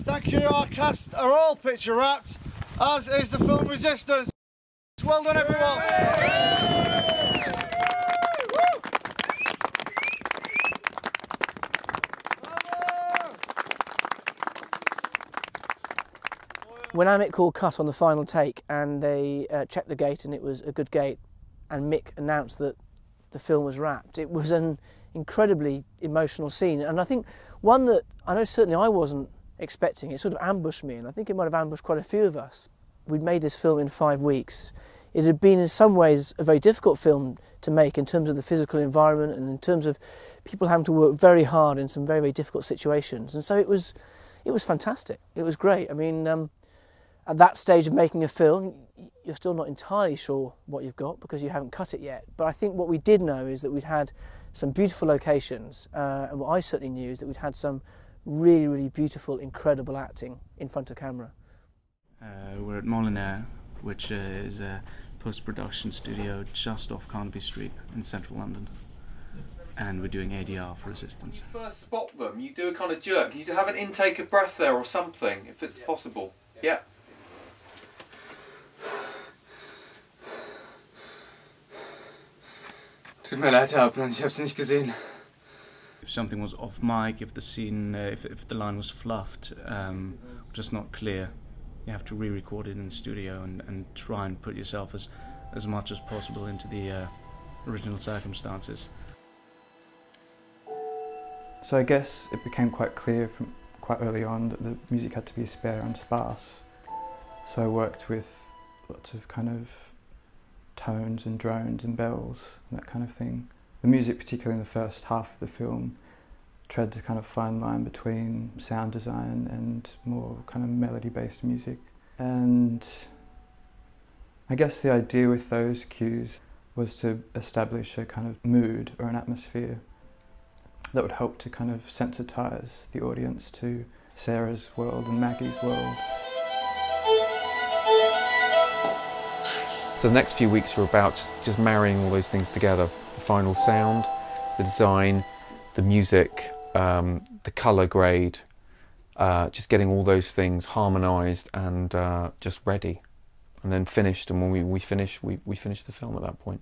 Thank you, our cast are all picture wrapped, as is the film Resistance. Well done, everyone. When Amit called cut on the final take and they checked the gate and it was a good gate, and Mick announced that the film was wrapped, it was an incredibly emotional scene, and I think one that I know certainly I wasn't expecting. It sort of ambushed me, and I think it might have ambushed quite a few of us. We'd made this film in 5 weeks. It had been in some ways a very difficult film to make in terms of the physical environment and in terms of people having to work very hard in some very, very difficult situations, and so it was fantastic. It was great. I mean, at that stage of making a film, you're still not entirely sure what you've got because you haven't cut it yet. But I think what we did know is that we'd had some beautiful locations, and what I certainly knew is that we'd had some really, really beautiful, incredible acting in front of camera. We're at Molyneux, which is a post-production studio just off Carnaby Street in central London. And we're doing ADR for Resistance. When you first spot them, you do a kind of jerk. You have an intake of breath there or something, if it's possible. Yeah. Tut mir leid, Herr Hauptmann, ich hab's nicht gesehen. If something was off mic, if the scene, if the line was fluffed, just not clear, you have to re-record it in the studio and try and put yourself as much as possible into the original circumstances. So I guess it became quite clear from quite early on that the music had to be spare and sparse. So I worked with lots of kind of tones and drones and bells and that kind of thing. The music, particularly in the first half of the film, treads a kind of fine line between sound design and more kind of melody-based music. And I guess the idea with those cues was to establish a kind of mood or an atmosphere that would help to kind of sensitise the audience to Sarah's world and Maggie's world. So the next few weeks are about just marrying all those things together. The final sound, the design, the music, the colour grade, just getting all those things harmonised and just ready. And then finished, and when we finish the film at that point.